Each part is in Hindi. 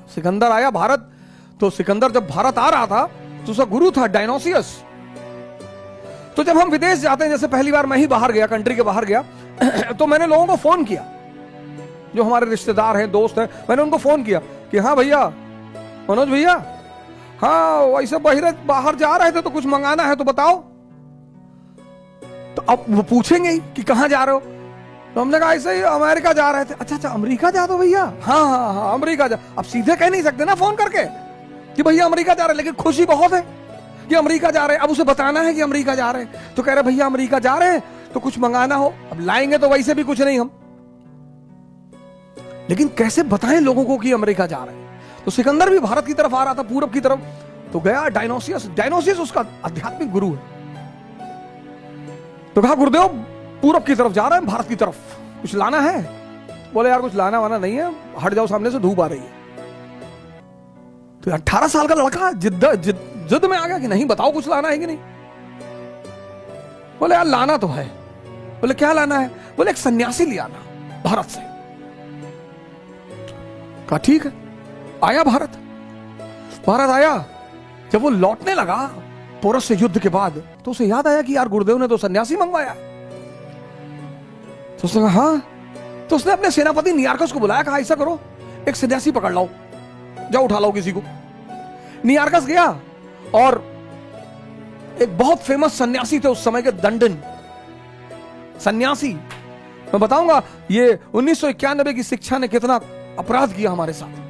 सिकंदर आया भारत, तो सिकंदर जब भारत आ रहा था तो उसका गुरु था डायनोसियस। तो जब हम विदेश जाते हैं, जैसे पहली बार मैं ही बाहर गया, कंट्री के बाहर गया, तो मैंने लोगों को फोन किया, जो हमारे रिश्तेदार हैं, दोस्त हैं, मैंने उनको फोन किया कि हाँ भैया, मनोज भैया, हाँ वैसे बाहर जा रहे थे तो कुछ मंगाना है तो बताओ। तो अब वो पूछेंगे ही कि कहां जा रहे हो, तो हमने कहा ऐसे ही अमेरिका जा रहे थे। अच्छा अमेरिका जा दो भैया, हाँ हाँ हाँ अमेरिका जा। अब सीधे कह नहीं सकते ना फोन करके कि भैया अमेरिका जा रहे हैं, लेकिन खुशी बहुत है कि अमेरिका जा रहे हैं। अब उसे बताना है कि अमेरिका जा रहे हैं, तो कह रहे भैया अमेरिका जा रहे हैं तो कुछ मंगाना हो। अब लाएंगे तो वैसे भी कुछ नहीं हम, लेकिन कैसे बताएं लोगों को कि अमेरिका जा रहे हैं। तो सिकंदर भी भारत की तरफ आ रहा था, पूरब की तरफ, तो गया डायनोसियस। डायनोसियस उसका आध्यात्मिक गुरु है। तो कहा गुरुदेव पूरब की तरफ जा रहे हैं, भारत की तरफ, कुछ लाना है? बोले यार कुछ लाना वाना नहीं है, हट जाओ सामने से, धूप आ रही है। तो 18 साल का लड़का जिद में आ गया कि नहीं बताओ कुछ लाना है कि नहीं। बोले यार लाना तो है। बोले क्या लाना है? बोले एक सन्यासी ले आना भारत से। कहा ठीक है। आया भारत आया। जब वो लौटने लगा पोरस से युद्ध के बाद, तो उसे याद आया कि यार गुरुदेव ने तो सन्यासी मंगवाया। तो उसने कहा हाँ। तो उसने अपने सेनापति नियार्कस को बुलाया, कहा ऐसा करो एक सन्यासी पकड़ लाओ, जाओ उठा लाओ किसी को। नियार्कस गया और एक बहुत फेमस सन्यासी थे उस समय के, दंडन सन्यासी। मैं बताऊंगा ये 1991 की शिक्षा ने कितना अपराध किया हमारे साथ।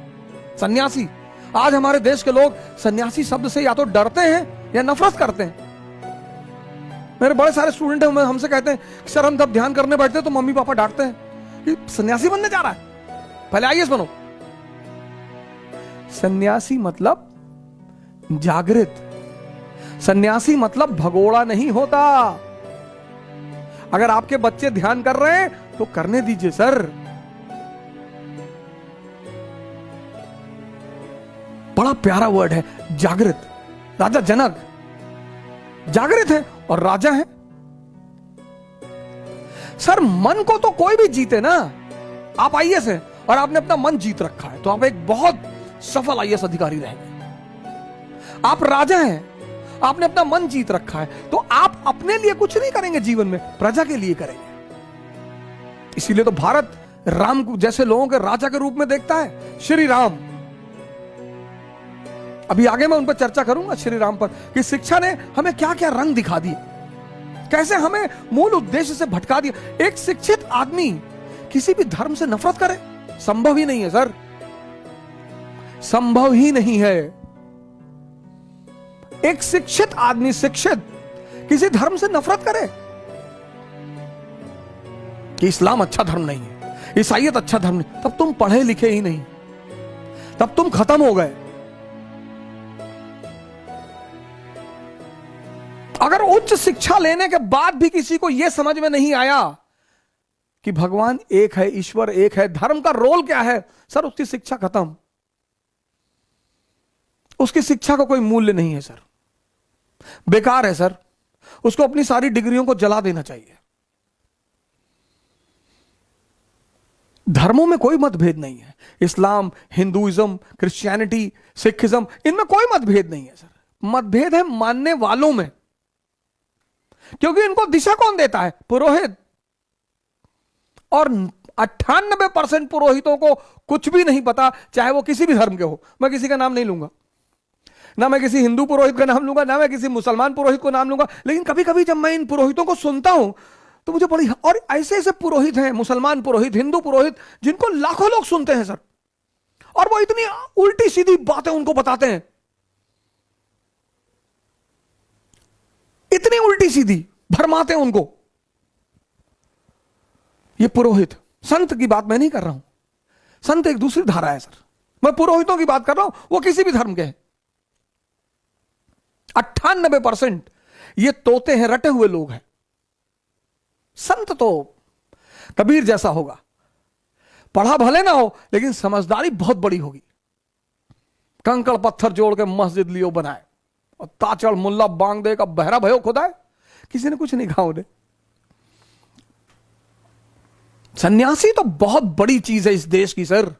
सन्यासी, आज हमारे देश के लोग सन्यासी शब्द से या तो डरते हैं या नफरत करते हैं। मेरे बड़े सारे स्टूडेंट हैं, हमसे कहते हैं सर हम जब ध्यान करने बैठते हैं तो मम्मी पापा डांटते हैं कि सन्यासी बनने जा रहा है, पहले आईएएस बनो। सन्यासी मतलब जागृत, सन्यासी मतलब भगोड़ा नहीं होता। अगर आपके बच्चे ध्यान कर रहे हैं तो करने दीजिए सर। बड़ा प्यारा वर्ड है जागृत। राजा जनक जागृत है और राजा है। सर मन को तो कोई भी जीते ना। आप आईएएस हैं और आपने अपना मन जीत रखा है तो आप एक बहुत सफल आईएएस अधिकारी रहेंगे। आप राजा हैं, आपने अपना मन जीत रखा है तो आप अपने लिए कुछ नहीं करेंगे जीवन में, प्रजा के लिए करेंगे। इसीलिए तो भारत राम जैसे लोगों के राजा के रूप में देखता है, श्री राम। अभी आगे मैं उन पर चर्चा करूंगा, श्री राम पर, कि शिक्षा ने हमें क्या क्या रंग दिखा दिए, कैसे हमें मूल उद्देश्य से भटका दिया। एक शिक्षित आदमी किसी भी धर्म से नफरत करे, संभव ही नहीं है सर, संभव ही नहीं है। एक शिक्षित आदमी, शिक्षित, किसी धर्म से नफरत करे कि इस्लाम अच्छा धर्म नहीं है, ईसाईयत अच्छा धर्म नहीं, तब तुम पढ़े लिखे ही नहीं, तब तुम खत्म हो गए। अगर उच्च शिक्षा लेने के बाद भी किसी को यह समझ में नहीं आया कि भगवान एक है, ईश्वर एक है, धर्म का रोल क्या है, सर उसकी शिक्षा खत्म। उसकी शिक्षा का कोई मूल्य नहीं है सर, बेकार है सर। उसको अपनी सारी डिग्रियों को जला देना चाहिए। धर्मों में कोई मतभेद नहीं है, इस्लाम, हिंदुइज्म, क्रिश्चियनिटी, सिखिज्म, इनमें कोई मतभेद नहीं है सर। मतभेद है मानने वालों में, क्योंकि इनको दिशा कौन देता है? पुरोहित। और 98% पुरोहितों को कुछ भी नहीं पता, चाहे वो किसी भी धर्म के हो। मैं किसी का नाम नहीं लूंगा, ना मैं किसी हिंदू पुरोहित का नाम लूंगा, ना मैं किसी मुसलमान पुरोहित को नाम लूंगा, लेकिन कभी कभी जब मैं इन पुरोहितों को सुनता हूं तो मुझे बड़ी, और ऐसे ऐसे पुरोहित हैं, मुसलमान पुरोहित, हिंदू पुरोहित, जिनको लाखों लोग सुनते हैं सर, और वो इतनी उल्टी सीधी बातें उनको बताते हैं, इतनी उल्टी सीधी भरमाते हैं उनको। ये पुरोहित, संत की बात मैं नहीं कर रहा हूं, संत एक दूसरी धारा है सर। मैं पुरोहितों की बात कर रहा हूं, वो किसी भी धर्म के हैं। 98% ये तोते हैं, रटे हुए लोग हैं। संत तो कबीर जैसा होगा, पढ़ा भले ना हो लेकिन समझदारी बहुत बड़ी होगी। कंकड़ पत्थर जोड़ के मस्जिद लियो बनाए और ताचड़ मुल्ला बांग दे का बहरा भयो खुदाए, किसी ने कुछ नहीं कहा उन्हें। सन्यासी तो बहुत बड़ी चीज है इस देश की सर।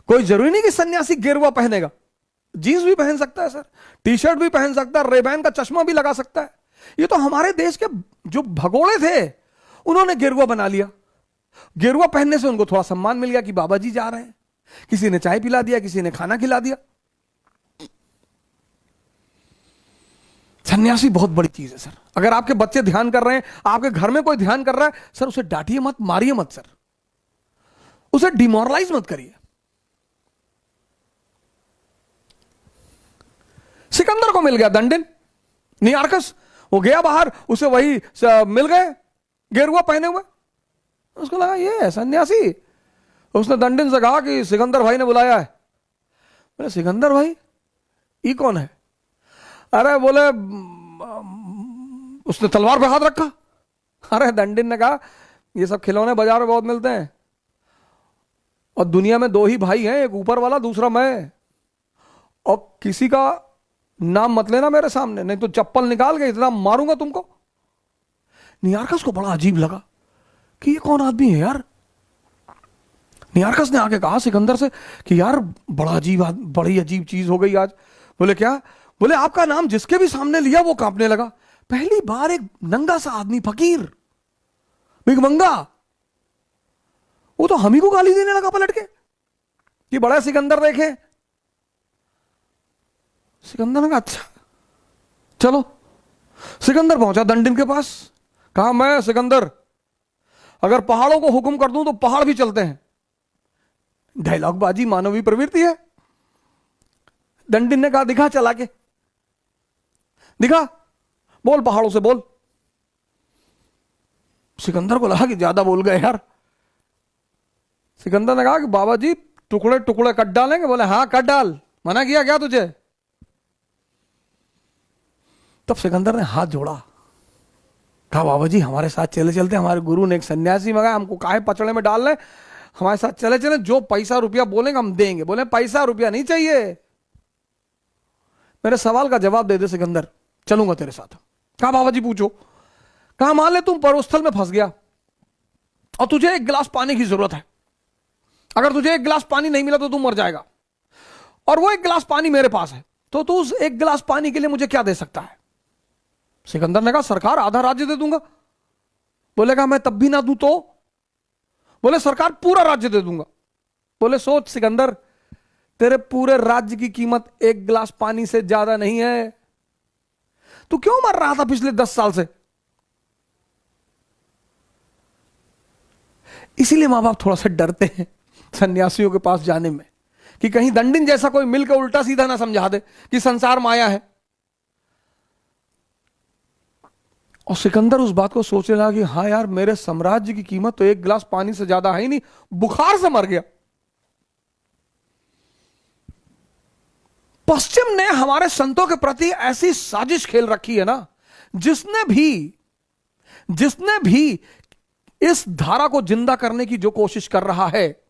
कोई जरूरी नहीं कि सन्यासी गेरुआ पहनेगा, जीन्स भी पहन सकता है सर, टी शर्ट भी पहन सकता है, रेबैन का चश्मा भी लगा सकता है। ये तो हमारे देश के जो भगोड़े थे उन्होंने गेरुआ बना लिया। गेरुआ पहनने से उनको थोड़ा सम्मान मिल गया कि बाबा जी जा रहे हैं, किसी ने चाय पिला दिया, किसी ने खाना खिला दिया। सन्यासी बहुत बड़ी चीज है सर। अगर आपके बच्चे ध्यान कर रहे हैं, आपके घर में कोई ध्यान कर रहा है, सर उसे डांटिए मत, मारिए मत सर, उसे डिमोरलाइज मत करिए। सिकंदर को मिल गया दंडिन, नियार्कस, वो गया बाहर, उसे वही मिल गए गेरुआ पहने हुए। उसको लगा ये है सन्यासी। उसने दंडिन से कहा कि सिकंदर भाई ने बुलाया है। बोले सिकंदर भाई ये कौन है? अरे बोले उसने तलवार पे हाथ रखा। अरे दंडिन ने कहा ये सब खिलौने बाजार में बहुत मिलते हैं और दुनिया में दो ही भाई हैं, एक ऊपर वाला दूसरा मैं, और किसी का नाम मत लेना मेरे सामने, नहीं तो चप्पल निकाल के इतना मारूंगा तुमको। नियार्कस को बड़ा अजीब लगा कि ये कौन आदमी है यार। नियार्कस ने आके कहा सिकंदर से कि यार बड़ी अजीब चीज हो गई आज। बोले क्या? बोले आपका नाम जिसके भी सामने लिया वो कांपने लगा। पहली बार एक नंगा सा आदमी, फकीर, भिखमंगा, वो तो हम ही को गाली देने लगा पलट के कि बड़ा सिकंदर देखे। सिकंदर ने कहा अच्छा चलो। सिकंदर पहुंचा दंडिन के पास, कहा मैं सिकंदर अगर पहाड़ों को हुक्म कर दूं तो पहाड़ भी चलते हैं। डायलॉग बाजी मानवीय प्रवृत्ति है। दंडिन ने कहा दिखा चला के, दिखा, बोल पहाड़ों से बोल। सिकंदर को लगा कि ज्यादा बोल गए यार। सिकंदर ने कहा कि बाबा जी टुकड़े टुकड़े कट डालेंगे? बोले हाँ कट डाल, मना किया क्या तुझे? तब सिकंदर ने हाथ जोड़ा, कहा बाबा जी हमारे साथ चले चलते, हमारे गुरु ने एक सन्यासी मंगाया, हमको काहे पचड़े में डाल रहे, हमारे साथ चले चले, जो पैसा रुपया बोलेंगे हम देंगे। बोले पैसा रुपया नहीं चाहिए, मेरे सवाल का जवाब दे दे सिकंदर, चलूंगा तेरे साथ। कहा बाबा जी पूछो। कहा मान ले तुम परोस्थल में फंस गया और तुझे एक गिलास पानी की जरूरत है। अगर तुझे एक गिलास पानी नहीं मिला तो तू मर जाएगा, और वो एक गिलास पानी मेरे पास है, तो तू उस एक गिलास पानी के लिए मुझे क्या दे सकता है? सिकंदर ने कहा सरकार आधा राज्य दे दूंगा। बोलेगा मैं तब भी ना दूं तो? बोले सरकार पूरा राज्य दे दूंगा। बोले सोच सिकंदर, तेरे पूरे राज्य की कीमत एक गिलास पानी से ज्यादा नहीं है। तू क्यों मर रहा था पिछले 10 साल से? इसीलिए मां बाप थोड़ा सा डरते हैं सन्यासियों के पास जाने में, कि कहीं दंडिन जैसा कोई मिलकर उल्टा सीधा ना समझा दे कि संसार माया है। और सिकंदर उस बात को सोचने लगा कि हाँ यार मेरे साम्राज्य की कीमत तो एक गिलास पानी से ज्यादा है ही नहीं, बुखार से मर गया। पश्चिम ने हमारे संतों के प्रति ऐसी साजिश खेल रखी है ना, जिसने भी इस धारा को जिंदा करने की जो कोशिश कर रहा है,